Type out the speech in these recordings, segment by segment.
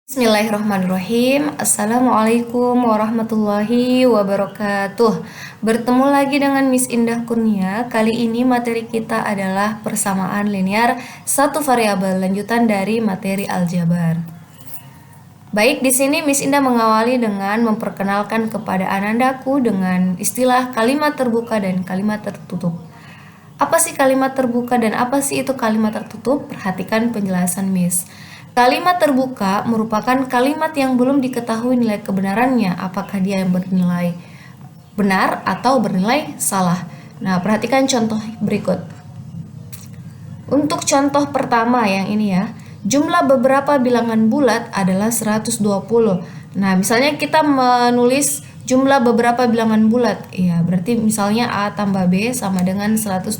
Bismillahirrahmanirrahim. Assalamualaikum warahmatullahi wabarakatuh. Bertemu lagi dengan Miss Indah Kurnia. Kali ini materi kita adalah persamaan linear satu variabel lanjutan dari materi aljabar. Baik, di sini Miss Indah mengawali dengan memperkenalkan kepada anandaku dengan istilah kalimat terbuka dan kalimat tertutup. Apa sih kalimat terbuka dan apa sih itu kalimat tertutup? Perhatikan penjelasan Miss. Kalimat terbuka merupakan kalimat yang belum diketahui nilai kebenarannya, apakah dia yang bernilai benar atau bernilai salah. Nah, perhatikan contoh berikut. Untuk contoh pertama yang ini ya, jumlah beberapa bilangan bulat adalah 120. Nah, misalnya kita menulis jumlah beberapa bilangan bulat, ya berarti misalnya A tambah B sama dengan 120.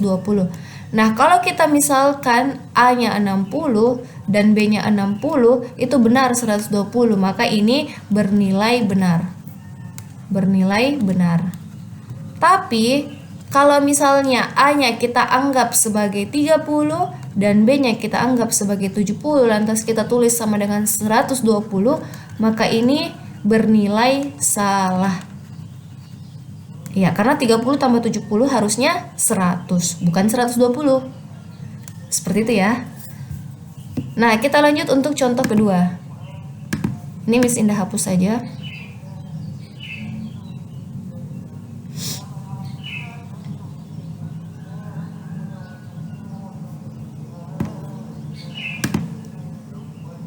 Nah, kalau kita misalkan A-nya 60 dan B-nya 60, itu benar 120, maka ini bernilai benar. Bernilai benar. Tapi, kalau misalnya A-nya kita anggap sebagai 30 dan B-nya kita anggap sebagai 70, lantas kita tulis sama dengan 120, maka ini bernilai salah. Ya, karena 30 tambah 70 harusnya 100, bukan 120. Seperti itu ya. Nah, kita lanjut untuk contoh kedua. Ini Miss Indah hapus saja.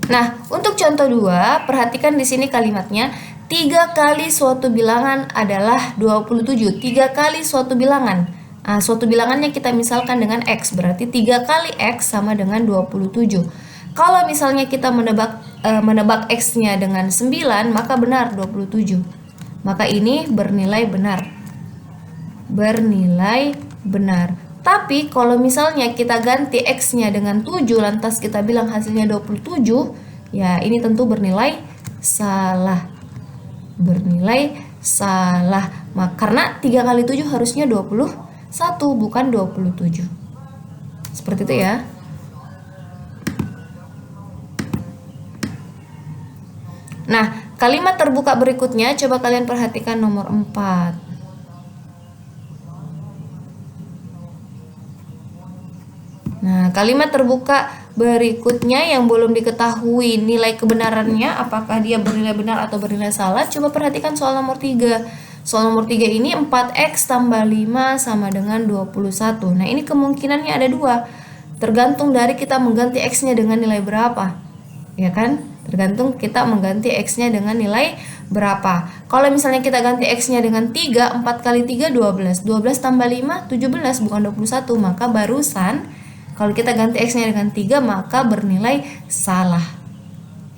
Nah, untuk contoh 2, perhatikan di sini kalimatnya. 3 kali suatu bilangan adalah 27. 3 kali suatu bilangan. Nah, suatu bilangannya kita misalkan dengan X, berarti 3 kali X sama dengan 27. Kalau misalnya kita menebak X-nya dengan 9, maka benar 27. Maka ini bernilai benar. Bernilai benar. Tapi kalau misalnya kita ganti X-nya dengan 7, lantas kita bilang hasilnya 27, ya ini tentu bernilai salah. Bernilai salah. Karena 3 kali 7 harusnya 21, bukan 27. Seperti itu ya. Nah, kalimat terbuka berikutnya coba kalian perhatikan nomor 4. Nah, kalimat terbuka berikutnya yang belum diketahui nilai kebenarannya, apakah dia bernilai benar atau bernilai salah. Coba perhatikan soal nomor 3. Soal nomor 3 ini 4X tambah 5 sama dengan 21. Nah, ini kemungkinannya ada 2. Tergantung dari kita mengganti X-nya dengan nilai berapa. Ya kan? Tergantung kita mengganti X-nya dengan nilai berapa. Kalau misalnya kita ganti X-nya dengan 3, 4 kali 3, 12. 12 tambah 5, 17, bukan 21. Maka barusan kalau kita ganti X-nya dengan 3, maka bernilai salah.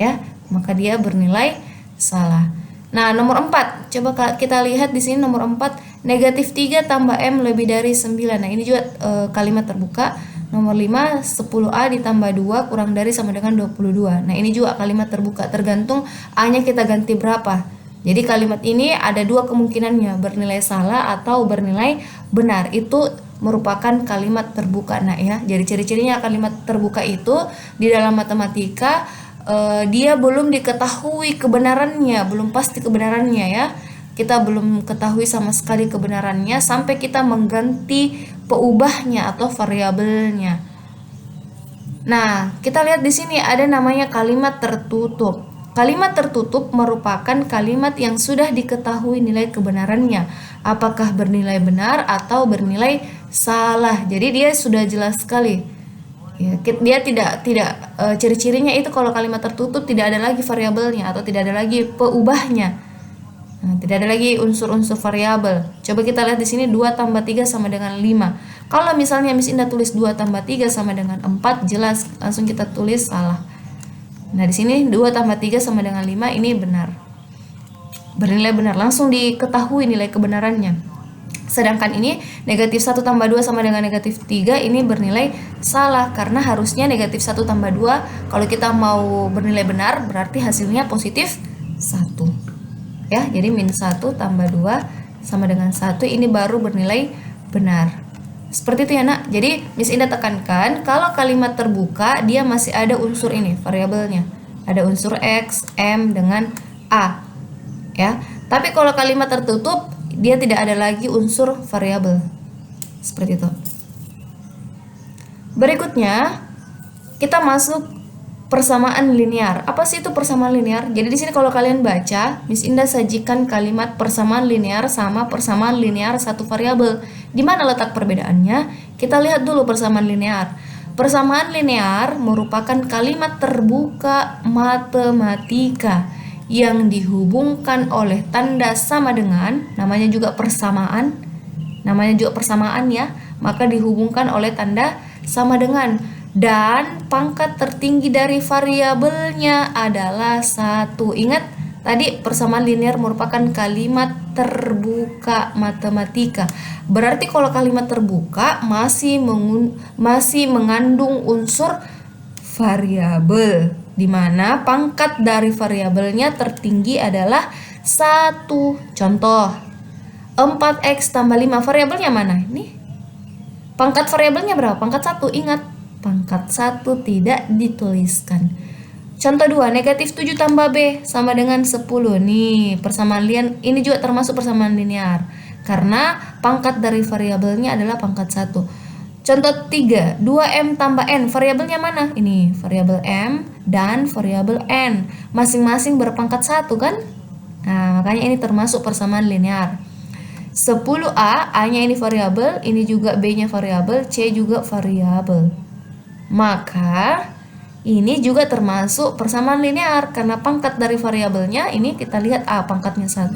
Ya, maka dia bernilai salah. Nah, nomor 4. Coba kita lihat di sini nomor 4. Negatif 3 tambah M lebih dari 9. Nah, ini juga kalimat terbuka. Nomor 5. 10A ditambah 2 kurang dari sama dengan 22. Nah, ini juga kalimat terbuka. Tergantung A-nya kita ganti berapa. Jadi kalimat ini ada 2 kemungkinannya. Bernilai salah atau bernilai benar. Itu merupakan kalimat terbuka. Nah ya, jadi ciri-cirinya kalimat terbuka itu di dalam matematika dia belum diketahui kebenarannya, belum pasti kebenarannya ya. Kita belum ketahui sama sekali kebenarannya sampai kita mengganti peubahnya atau variabelnya. Nah, kita lihat di sini ada namanya kalimat tertutup. Kalimat tertutup merupakan kalimat yang sudah diketahui nilai kebenarannya, apakah bernilai benar atau bernilai salah. Jadi dia sudah jelas sekali. Ya, dia tidak ciri-cirinya itu kalau kalimat tertutup tidak ada lagi variabelnya atau tidak ada lagi peubahnya. Nah, tidak ada lagi unsur-unsur variabel. Coba kita lihat di sini 2 tambah 3 sama dengan 5. Kalau misalnya Miss Indah tulis 2 tambah 3 sama dengan 4, jelas langsung kita tulis salah. Nah, di sini 2 tambah 3 sama dengan 5 ini benar. Bernilai benar, langsung diketahui nilai kebenarannya. Sedangkan ini negatif 1 tambah 2 sama dengan negatif 3 ini bernilai salah karena harusnya negatif 1 tambah 2 kalau kita mau bernilai benar berarti hasilnya positif 1. Ya, jadi minus 1 tambah 2 sama dengan 1 ini baru bernilai benar. Seperti itu ya nak. Jadi Miss Indah tekankan kalau kalimat terbuka dia masih ada unsur ini variabelnya. Ada unsur X, M dengan A. Ya. Tapi kalau kalimat tertutup, dia tidak ada lagi unsur variabel. Seperti itu. Berikutnya, kita masuk persamaan linear. Apa sih itu persamaan linear? Jadi di sini kalau kalian baca, Miss Indah sajikan kalimat persamaan linear sama persamaan linear satu variabel. Di mana letak perbedaannya? Kita lihat dulu persamaan linear. Persamaan linear merupakan kalimat terbuka matematika yang dihubungkan oleh tanda sama dengan, namanya juga persamaan ya, maka dihubungkan oleh tanda sama dengan, dan pangkat tertinggi dari variabelnya adalah 1. Ingat tadi persamaan linear merupakan kalimat terbuka matematika. Berarti kalau kalimat terbuka masih mengandung unsur variabel, di mana pangkat dari variabelnya tertinggi adalah 1. Contoh, 4x tambah 5, variabelnya mana? Ini pangkat variabelnya berapa? Pangkat 1. Ingat, pangkat 1 tidak dituliskan. Contoh 2, negatif 7 tambah B sama dengan 10. Nih, persamaan linear ini juga termasuk persamaan linear karena pangkat dari variabelnya adalah pangkat 1. Contoh 3, 2M tambah N, variabelnya mana? Ini, variabel M dan variabel N. Masing-masing berpangkat 1 kan? Nah, makanya ini termasuk persamaan linear. 10A, A-nya ini variabel, ini juga B-nya variabel, C juga variabel. Maka ini juga termasuk persamaan linear karena pangkat dari variabelnya ini kita lihat A pangkatnya 1,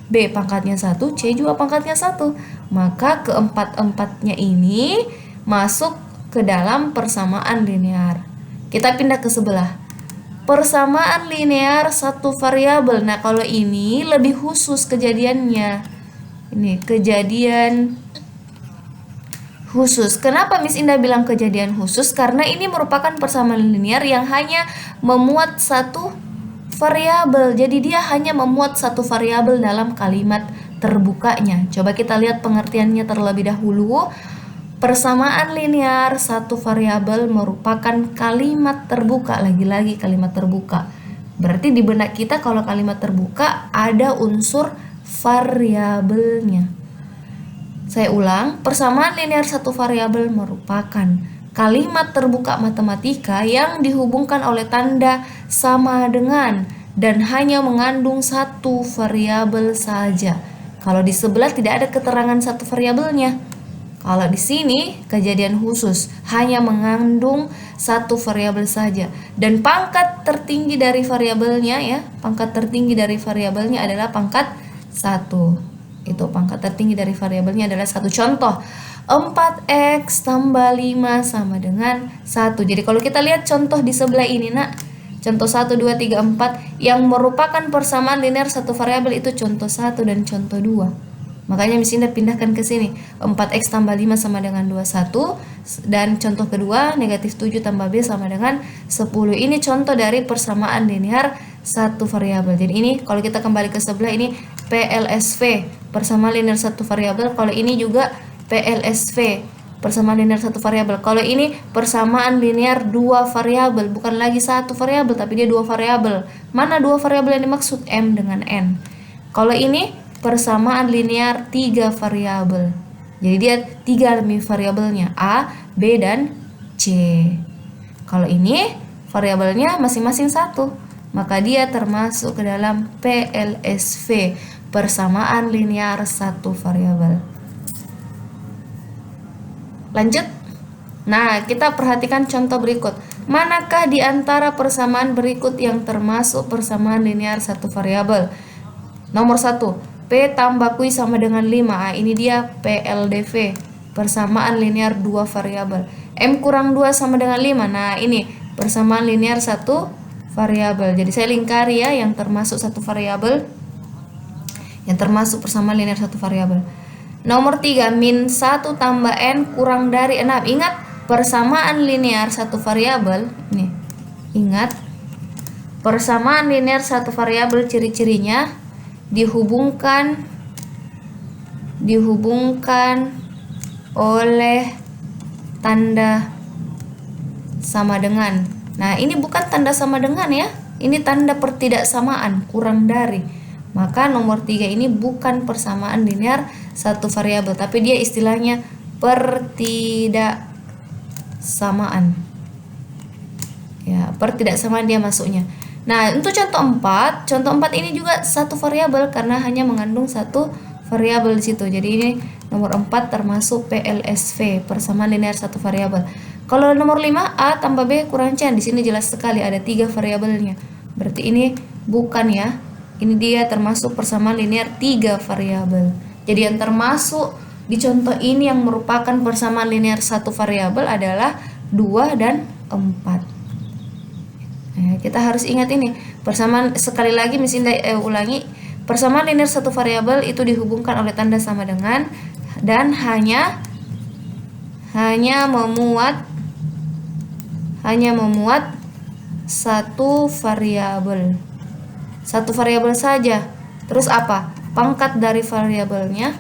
B pangkatnya 1, C juga pangkatnya 1. Maka keempat-empatnya ini masuk ke dalam persamaan linear. Kita pindah ke sebelah. Persamaan linear satu variabel. Nah, kalau ini lebih khusus kejadiannya. Ini kejadian khusus. Kenapa Miss Indah bilang kejadian khusus? Karena ini merupakan persamaan linear yang hanya memuat satu variabel. Jadi dia hanya memuat satu variabel dalam kalimat terbukanya. Coba kita lihat pengertiannya terlebih dahulu. Persamaan linear satu variabel merupakan kalimat terbuka. Lagi-lagi kalimat terbuka. Berarti di benak kita kalau kalimat terbuka ada unsur variabelnya. Saya ulang, persamaan linear satu variabel merupakan kalimat terbuka matematika yang dihubungkan oleh tanda sama dengan dan hanya mengandung satu variabel saja. Kalau di sebelah tidak ada keterangan satu variabelnya. Kalau di sini kejadian khusus hanya mengandung satu variabel saja dan pangkat tertinggi dari variabelnya ya, pangkat tertinggi dari variabelnya adalah pangkat 1. Itu pangkat tertinggi dari variabelnya adalah 1. Contoh, 4x tambah 5 sama dengan 1. Jadi kalau kita lihat contoh di sebelah ini nak, contoh 1, 2, 3, 4 yang merupakan persamaan linear satu variabel itu contoh 1 dan contoh 2. Makanya Miss Indah pindahkan ke sini. 4x tambah 5 sama dengan 21. Dan contoh kedua, negatif 7 tambah B sama dengan 10. Ini contoh dari persamaan linear satu variabel. Jadi ini kalau kita kembali ke sebelah ini PLSV, persamaan linear satu variabel. Kalau ini juga PLSV, persamaan linear satu variabel. Kalau ini persamaan linear dua variabel, bukan lagi satu variabel tapi dia dua variabel. Mana dua variabel yang dimaksud? M dengan N. Kalau ini persamaan linear 3 variabel. Jadi dia 3 variabelnya A, B dan C. Kalau ini variabelnya masing-masing 1, maka dia termasuk ke dalam PLSV, persamaan linear satu variabel. Lanjut. Nah, kita perhatikan contoh berikut. Manakah di antara persamaan berikut yang termasuk persamaan linear satu variabel? Nomor 1, P tambah Q sama dengan 5. Ini dia PLDV, persamaan linear 2 variabel. M kurang 2 sama dengan 5. Nah, ini persamaan linear satu variabel. Jadi saya lingkari ya yang termasuk satu variabel, yang termasuk persamaan linear satu variabel. Nomor 3, min 1 tambah N kurang dari 6. Ingat, persamaan linear satu variabel. Ini, ingat, persamaan linear satu variabel ciri-cirinya dihubungkan oleh tanda sama dengan. Nah, ini bukan tanda sama dengan ya. Ini tanda pertidaksamaan, kurang dari. Maka nomor 3 ini bukan persamaan linear satu variabel, tapi dia istilahnya pertidaksamaan. Ya, pertidaksamaan dia masuknya. Nah, untuk contoh 4 ini juga satu variabel karena hanya mengandung satu variabel di situ. Jadi ini nomor 4 termasuk PLSV, persamaan linear satu variabel. Kalau nomor 5 A tambah B kurang C, di sini jelas sekali ada 3 variabelnya. Berarti ini bukan ya. Ini dia termasuk persamaan linear 3 variabel. Jadi yang termasuk di contoh ini yang merupakan persamaan linear satu variabel adalah 2 dan 4. Nah, kita harus ingat ini. Persamaan, sekali lagi ulangi, persamaan linear satu variabel itu dihubungkan oleh tanda sama dengan dan hanya memuat satu variabel. Satu variabel saja. Terus apa? Pangkat dari variabelnya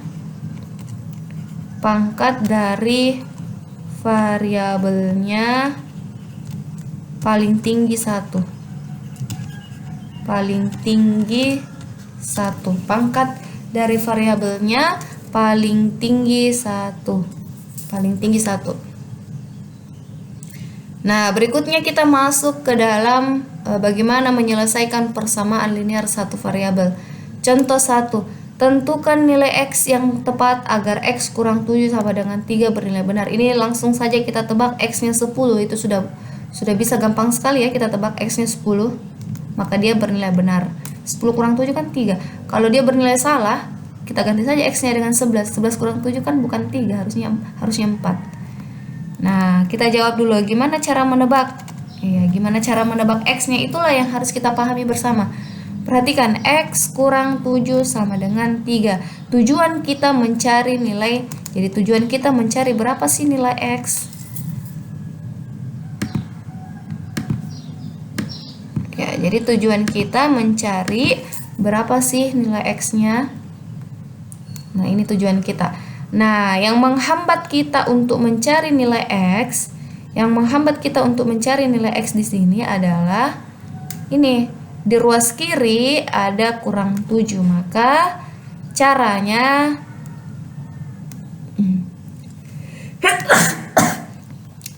paling tinggi 1. Pangkat dari variabelnya paling tinggi 1. Nah, berikutnya kita masuk ke dalam bagaimana menyelesaikan persamaan linear satu variabel. Contoh 1. Tentukan nilai X yang tepat agar X kurang 7 sama dengan 3 bernilai benar. Ini langsung saja kita tebak X-nya 10. Itu sudah bisa gampang sekali ya, kita tebak X-nya 10. Maka dia bernilai benar. 10 kurang 7 kan 3. Kalau dia bernilai salah, kita ganti saja X-nya dengan 11. 11 kurang 7 kan bukan 3, harusnya 4. Nah, kita jawab dulu gimana cara menebak. Gimana cara menebak X-nya, itulah yang harus kita pahami bersama. Perhatikan, X kurang 7 sama dengan 3. Tujuan kita mencari nilai, jadi tujuan kita mencari berapa sih nilai X? Ya, jadi tujuan kita mencari berapa sih nilai X-nya. Nah, ini tujuan kita. Nah, yang menghambat kita untuk mencari nilai X, di sini adalah ini. Di ruas kiri ada kurang 7, maka caranya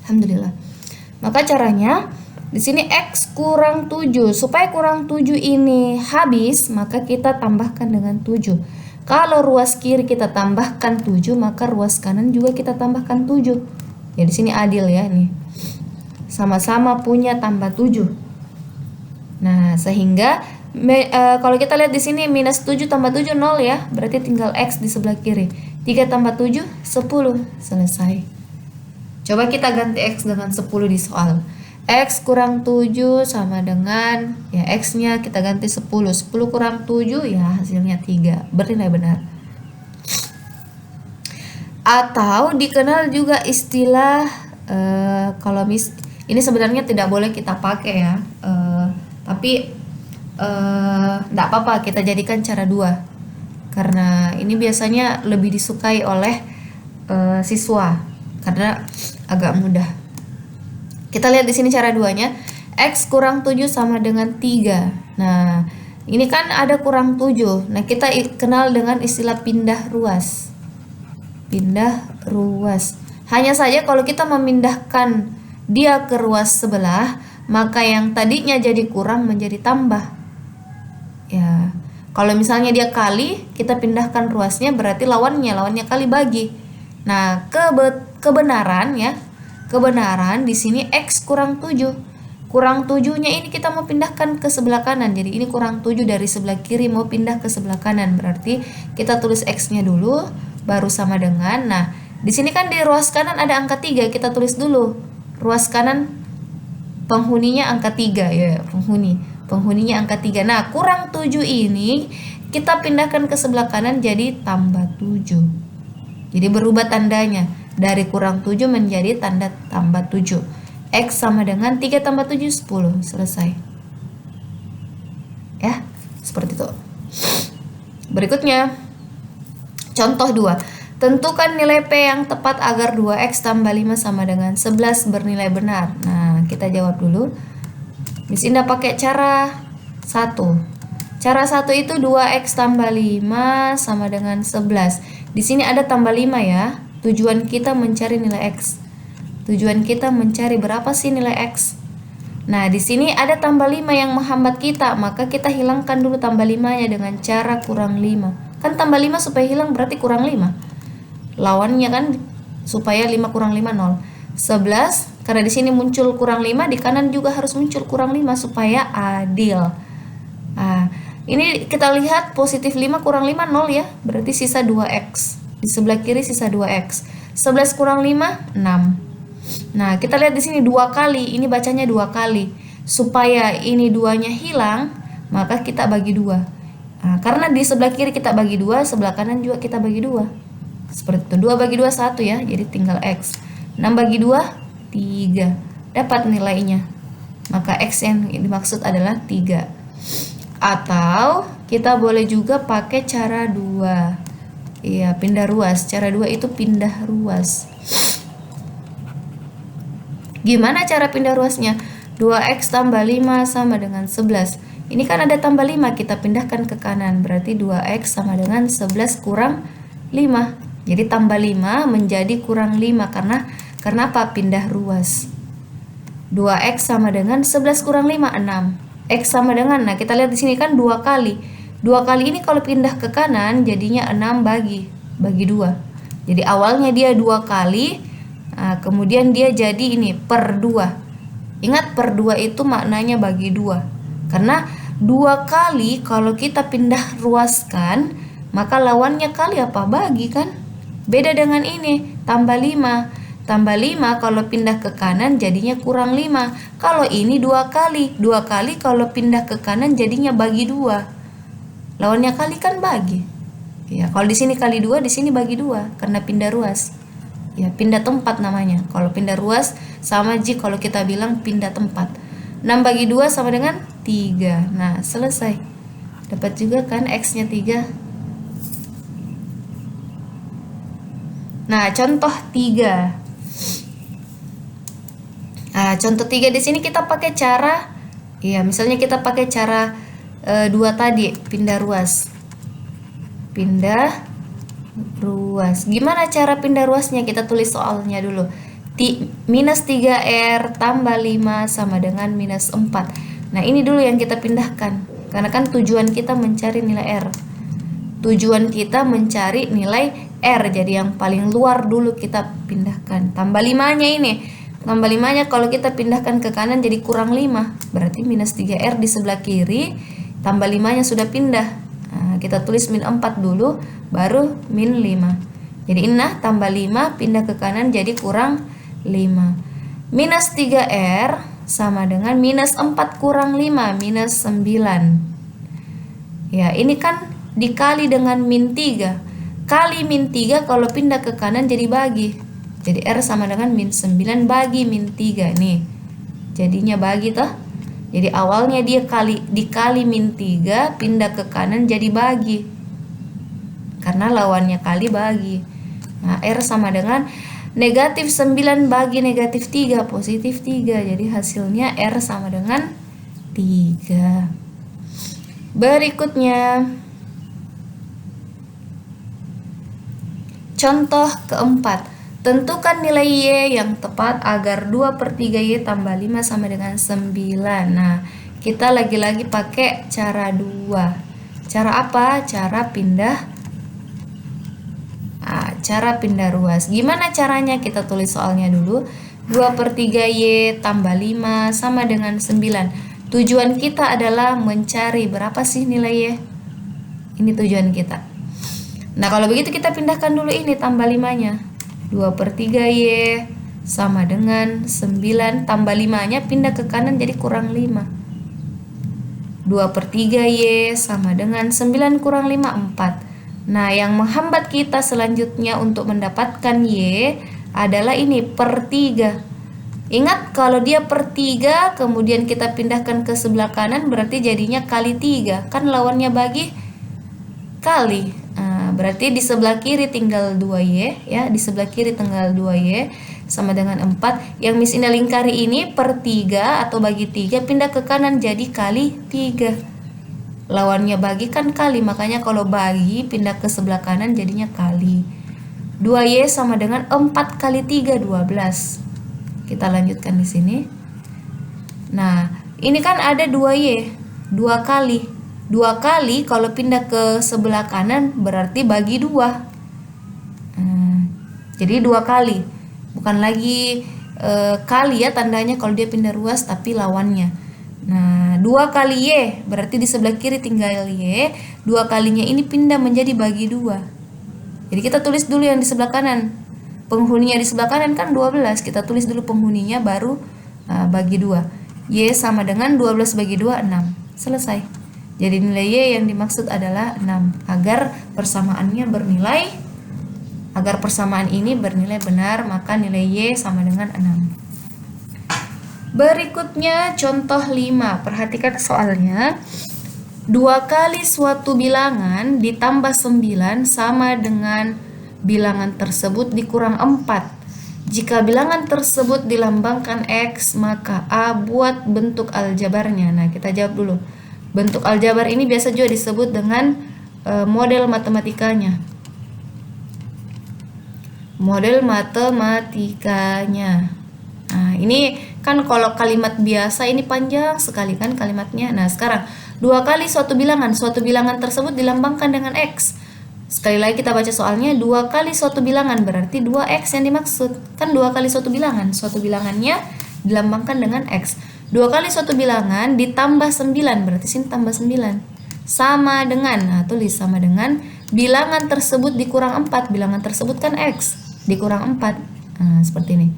Alhamdulillah. Maka caranya di sini X kurang 7. Supaya kurang 7 ini habis, maka kita tambahkan dengan 7. Kalau ruas kiri kita tambahkan 7, maka ruas kanan juga kita tambahkan 7. Ya, di sini adil ya nih. Sama-sama punya tambah 7. Nah, sehingga kalau kita lihat di sini minus 7 tambah 7 0 ya. Berarti tinggal X di sebelah kiri. 3 tambah 7 10. Selesai. Coba kita ganti X dengan 10 di soal. X kurang 7 sama dengan, ya X-nya kita ganti 10. 10 kurang 7 ya hasilnya 3. Bernilai benar. Atau dikenal juga istilah ini sebenarnya tidak boleh kita pakai ya. Tapi enggak apa-apa, kita jadikan cara 2. Karena ini biasanya lebih disukai oleh siswa karena agak mudah. Kita lihat di sini cara 2-nya. X kurang 7 sama dengan 3. Nah, ini kan ada kurang 7. Nah, kita kenal dengan istilah pindah ruas. Hanya saja kalau kita memindahkan dia ke ruas sebelah, maka yang tadinya jadi kurang menjadi tambah. Ya, kalau misalnya dia kali, kita pindahkan ruasnya, berarti lawannya kali bagi. Nah, kebenaran di sini X kurang 7. Kurang 7-nya ini kita mau pindahkan ke sebelah kanan. Jadi ini kurang 7 dari sebelah kiri mau pindah ke sebelah kanan. Berarti kita tulis X-nya dulu baru sama dengan. Nah, di sini kan di ruas kanan ada angka 3, kita tulis dulu. Ruas kanan penghuninya angka 3 ya, penghuninya angka 3. Nah, kurang 7 ini kita pindahkan ke sebelah kanan jadi tambah 7. Jadi berubah tandanya. Dari kurang 7 menjadi tanda tambah 7. X sama dengan 3 tambah 7, 10. Selesai. Ya, seperti itu. Berikutnya, contoh 2. Tentukan nilai P yang tepat agar 2X tambah 5 sama dengan 11 bernilai benar. Nah, kita jawab dulu. Miss Indah pakai cara 1. Cara 1 itu 2x tambah 5 sama dengan 11. Di sini ada tambah 5 ya. Tujuan kita mencari nilai x. Tujuan kita mencari berapa sih nilai x? Nah, di sini ada tambah 5 yang menghambat kita, maka kita hilangkan dulu tambah 5-nya dengan cara kurang 5. Kan tambah 5 supaya hilang berarti kurang 5. Lawannya kan supaya 5 kurang 5 0. 11, karena di sini muncul kurang 5, di kanan juga harus muncul kurang 5 supaya adil. Nah, ini kita lihat positif 5 kurang 5 0 ya, berarti sisa 2x. Di sebelah kiri sisa 2x. 11 kurang 5 6. Nah, kita lihat di sini 2 kali, ini bacanya 2 kali. Supaya ini 2-nya hilang, maka kita bagi 2. Nah, karena di sebelah kiri kita bagi 2, sebelah kanan juga kita bagi 2. Seperti itu. 2 bagi 2 1 ya, jadi tinggal x. 6 bagi 2 3. Dapat nilainya. Maka x yang dimaksud adalah 3. Atau kita boleh juga pakai cara 2. Iya, pindah ruas. Cara 2 itu pindah ruas. Gimana cara pindah ruasnya? 2x tambah 5 sama dengan 11. Ini kan ada tambah 5, kita pindahkan ke kanan. Berarti 2x sama dengan 11 kurang 5. Jadi tambah 5 menjadi kurang 5 karena apa? Pindah ruas. 2x sama dengan 11 kurang 5 6. X sama dengan, nah kita lihat di sini kan 2 kali. 2 kali ini kalau pindah ke kanan jadinya 6 bagi 2. Jadi awalnya dia 2 kali, nah, kemudian dia jadi ini per 2. Ingat per 2 itu maknanya bagi 2. Karena 2 kali kalau kita pindah ruaskan, maka lawannya kali apa? Bagi kan? Beda dengan ini, tambah 5. Tambah 5 kalau pindah ke kanan jadinya kurang 5. Kalau ini 2 kali. 2 kali kalau pindah ke kanan jadinya bagi 2. Lawannya kali kan bagi. Ya, kalau di sini kali 2, di sini bagi 2 karena pindah ruas. Ya, pindah tempat namanya. Kalau pindah ruas sama kalau kita bilang pindah tempat. 6 bagi 2 sama dengan 3. Nah, selesai. Dapat juga kan x-nya 3. Nah, contoh 3. Nah, contoh 3 di sini kita pakai cara, ya misalnya kita pakai cara 2 tadi, pindah ruas. Pindah ruas. Gimana cara pindah ruasnya? Kita tulis soalnya dulu. Minus 3R tambah 5 sama dengan minus 4. Nah, ini dulu yang kita pindahkan. Karena kan tujuan kita mencari nilai R. Tujuan kita mencari nilai R. Jadi yang paling luar dulu kita pindahkan. Tambah 5-nya ini. Tambah 5-nya kalau kita pindahkan ke kanan jadi kurang 5. Berarti minus 3R di sebelah kiri. Tambah 5-nya sudah pindah. Nah, kita tulis min 4 dulu. Baru min 5. Jadi ini tambah 5 pindah ke kanan jadi kurang 5. Minus 3R sama dengan minus 4 kurang 5. Minus 9. Ya, ini kan dikali dengan min 3. Kali min 3 kalau pindah ke kanan jadi bagi. Jadi R sama dengan min 9 bagi min 3 nih. Jadinya bagi toh. Jadi awalnya dia dikali min 3, pindah ke kanan jadi bagi. Karena lawannya kali bagi. Nah, R sama dengan negatif 9 bagi negatif 3, positif 3. Jadi hasilnya R sama dengan 3. Berikutnya, contoh keempat. Tentukan nilai Y yang tepat agar 2/3Y tambah 5 sama dengan 9. Nah, kita lagi-lagi pakai cara 2. Cara apa? Cara pindah ruas. Gimana caranya? Kita tulis soalnya dulu. 2/3Y tambah 5 sama dengan 9. Tujuan kita adalah mencari berapa sih nilai Y? Ini tujuan kita. Nah, kalau begitu kita pindahkan dulu ini tambah 5-nya. 2/3Y sama dengan 9 tambah 5-nya pindah ke kanan jadi kurang 5. 2/3Y sama dengan 9 kurang 5, 4. Nah, yang menghambat kita selanjutnya untuk mendapatkan Y adalah ini per 3. Ingat, kalau dia per 3 kemudian kita pindahkan ke sebelah kanan berarti jadinya kali 3. Kan lawannya bagi kali. Berarti di sebelah kiri tinggal 2Y ya, di sebelah kiri tinggal 2Y. sama dengan 4. Yang Miss Indah lingkari ini per 3 atau bagi 3, pindah ke kanan jadi kali 3. Lawannya bagi kan kali, makanya kalau bagi pindah ke sebelah kanan jadinya kali. 2Y sama dengan 4 kali 3, 12. Kita lanjutkan di sini. Nah, ini kan ada 2Y, 2 kali. 2 kali kalau pindah ke sebelah kanan berarti bagi 2. Jadi 2 kali. Bukan lagi kali ya tandanya kalau dia pindah ruas, tapi lawannya. Nah, 2 kali Y berarti di sebelah kiri tinggal Y. 2 kalinya ini pindah menjadi bagi 2. Jadi kita tulis dulu yang di sebelah kanan. Penghuninya di sebelah kanan kan 12. Kita tulis dulu penghuninya baru bagi 2. Y sama dengan 12 bagi 2, 6. Selesai. Jadi nilai Y yang dimaksud adalah 6. Agar persamaan ini bernilai benar, maka nilai Y sama dengan 6. Berikutnya contoh 5. Perhatikan soalnya. 2 kali suatu bilangan ditambah 9 sama dengan bilangan tersebut dikurang 4. Jika bilangan tersebut dilambangkan X, maka A buat bentuk aljabarnya. Nah, kita jawab dulu. Bentuk aljabar ini biasa juga disebut dengan model matematikanya. Model matematikanya. Nah, ini kan kalau kalimat biasa ini panjang sekali kan kalimatnya. Nah, sekarang 2 kali suatu bilangan tersebut dilambangkan dengan X. Sekali lagi kita baca soalnya. 2 kali suatu bilangan berarti 2X yang dimaksud. Kan 2 kali suatu bilangannya dilambangkan dengan X. 2 kali suatu bilangan ditambah 9 berarti sini tambah 9. Sama dengan, nah tulis sama dengan bilangan tersebut dikurang 4. Bilangan tersebut kan X dikurang 4. Nah, seperti ini.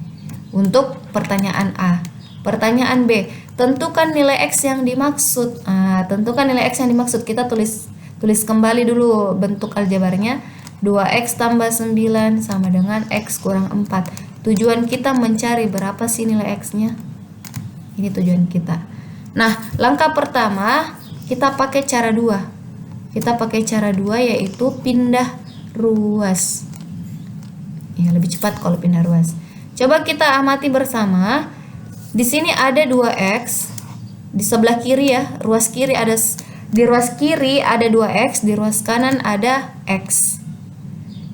Untuk pertanyaan A. Pertanyaan B, tentukan nilai X yang dimaksud. Tentukan nilai X yang dimaksud. Kita tulis kembali dulu bentuk aljabarnya. 2X tambah 9 sama dengan X kurang 4. Tujuan kita mencari berapa sih nilai X-nya. Ini tujuan kita. Nah, langkah pertama kita pakai cara 2. Kita pakai cara 2 yaitu pindah ruas. Ya, lebih cepat kalau pindah ruas. Coba kita amati bersama. Di sini ada 2X. Di sebelah kiri ya, di ruas kiri ada 2X, di ruas kanan ada X.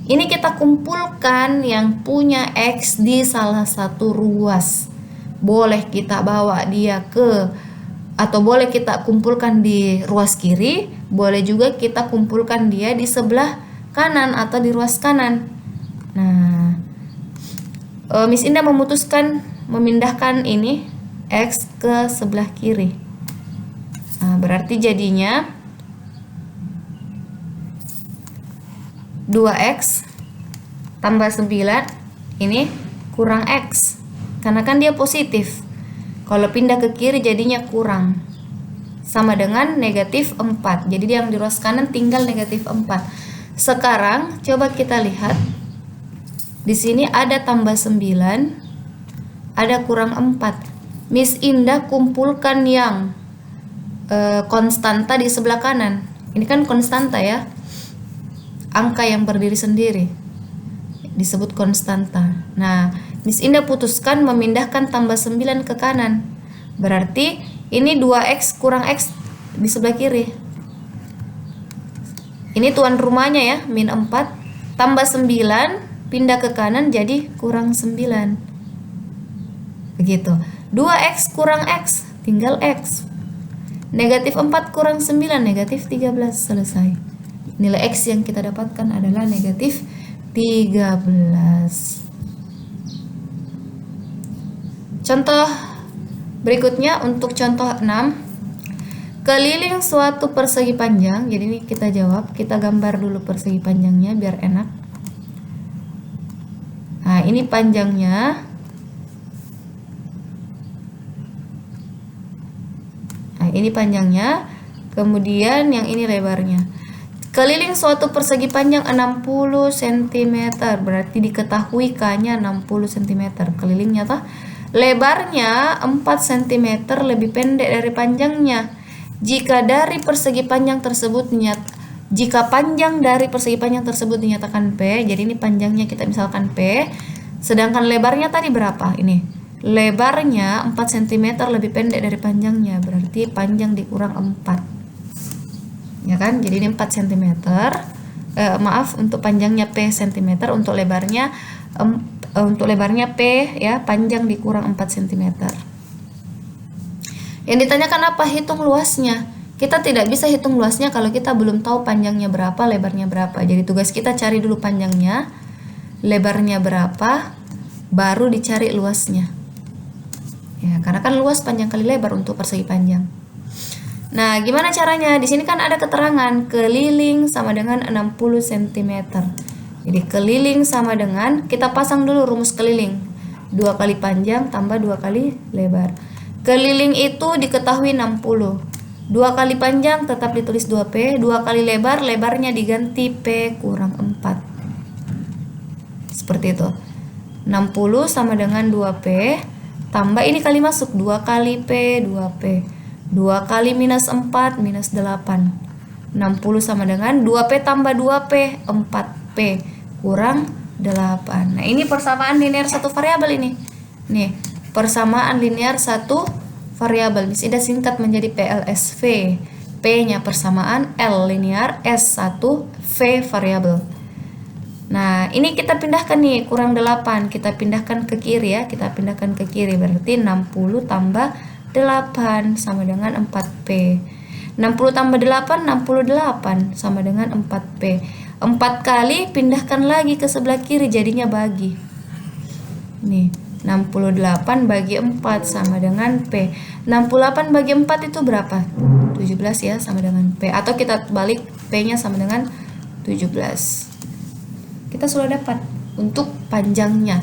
Ini kita kumpulkan yang punya X di salah satu ruas. Boleh kita bawa dia atau boleh kita kumpulkan di ruas kiri, boleh juga kita kumpulkan dia di sebelah kanan atau di ruas kanan. Nah, Miss Indah memutuskan memindahkan ini X ke sebelah kiri. Nah, berarti jadinya 2X tambah 9 ini kurang X. Karena kan dia positif. Kalau pindah ke kiri jadinya kurang. Sama dengan negatif 4. Jadi yang di ruas kanan tinggal negatif 4. Sekarang coba kita lihat. Di sini ada tambah 9, ada kurang 4. Miss Indah kumpulkan yang konstanta di sebelah kanan. Ini kan konstanta ya. Angka yang berdiri sendiri disebut konstanta. Nah, Miss Indah putuskan memindahkan tambah 9 ke kanan. Berarti ini 2X kurang X di sebelah kiri. Ini tuan rumahnya ya, min 4. Tambah 9 pindah ke kanan jadi kurang 9. Begitu. 2X kurang X, tinggal X. Negatif 4 kurang 9, negatif 13. Selesai. Nilai X yang kita dapatkan adalah negatif 13. Contoh berikutnya untuk contoh 6. Keliling suatu persegi panjang. Jadi ini kita jawab, kita gambar dulu persegi panjangnya biar enak. Nah, ini panjangnya. Nah, ini panjangnya. Kemudian yang ini lebarnya. Keliling suatu persegi panjang 60 cm. Berarti diketahui K-nya 60 cm. Kelilingnya toh. Lebarnya 4 cm lebih pendek dari panjangnya. Jika panjang dari persegi panjang tersebut dinyatakan P, jadi ini panjangnya kita misalkan P, Sedangkan lebarnya tadi berapa? Ini. Lebarnya 4 cm lebih pendek dari panjangnya. Berarti panjang dikurang 4. Ya kan? Jadi ini 4 cm. Maaf, untuk panjangnya P cm, untuk lebarnya P ya, panjang dikurang 4 cm. Yang ditanyakan apa? Hitung luasnya. Kita tidak bisa hitung luasnya kalau kita belum tahu panjangnya berapa, lebarnya berapa. Jadi tugas kita cari dulu panjangnya, lebarnya berapa, baru dicari luasnya. Ya, karena kan luas panjang kali lebar untuk persegi panjang. Nah, gimana caranya? Di sini kan ada keterangan keliling sama dengan 60 cm. Jadi keliling sama dengan, kita pasang dulu rumus keliling. 2 kali panjang tambah 2 kali lebar. Keliling itu diketahui 60. 2 kali panjang tetap ditulis 2P, 2 kali lebar, lebarnya diganti P kurang 4. Seperti itu. 60 sama dengan 2P, tambah ini kali masuk, 2 kali P, 2P. 2 kali minus 4, minus 8. 60 sama dengan 2P tambah 2P, 4P kurang 8. Nah, ini persamaan linear satu variabel ini. Nih, persamaan linear satu variabel. Miss Ida singkat menjadi PLSV. P-nya persamaan, L linear, S1 V variabel. Nah, ini kita pindahkan nih, kurang 8. Kita pindahkan ke kiri ya, kita pindahkan ke kiri. Berarti 60 tambah 8 sama dengan 4P. 60 tambah 8, 68 sama dengan 4P. 4 kali pindahkan lagi ke sebelah kiri, jadinya bagi. Nih, 68 bagi 4 sama dengan P. 68 bagi 4 itu berapa? 17 ya, sama dengan P. Atau kita balik, P-nya sama dengan 17. Kita sudah dapat untuk panjangnya.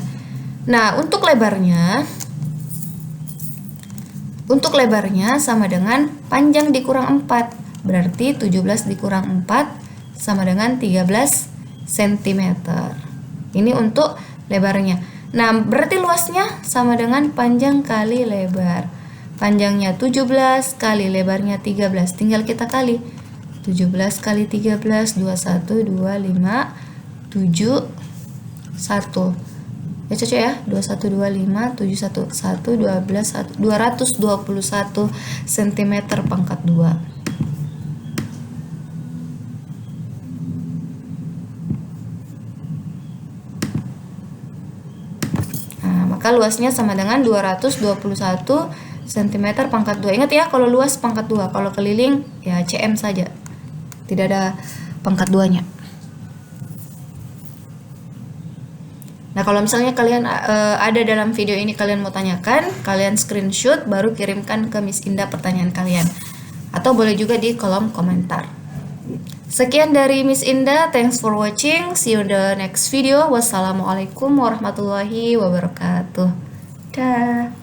Nah, untuk lebarnya sama dengan panjang dikurang 4. Berarti 17 dikurang 4 sama dengan 13 cm. Ini untuk lebarnya. Nah, berarti luasnya sama dengan panjang kali lebar. Panjangnya 17 kali lebarnya 13. Tinggal kita kali. 17 kali 13, 21, 25, 7, 1. Ya cocok ya, 21, 25, 71, 1, 12, 1, 221 cm pangkat 2. Maka luasnya sama dengan 221 cm pangkat 2. Ingat ya, kalau luas pangkat 2, kalau keliling ya cm saja. Tidak ada pangkat 2-nya. Nah, kalau misalnya kalian ada dalam video ini kalian mau tanyakan, kalian screenshot baru kirimkan ke Miss Indah pertanyaan kalian. Atau boleh juga di kolom komentar. Sekian dari Miss Indah, thanks for watching, see you in the next video. Wassalamualaikum warahmatullahi wabarakatuh. Dah.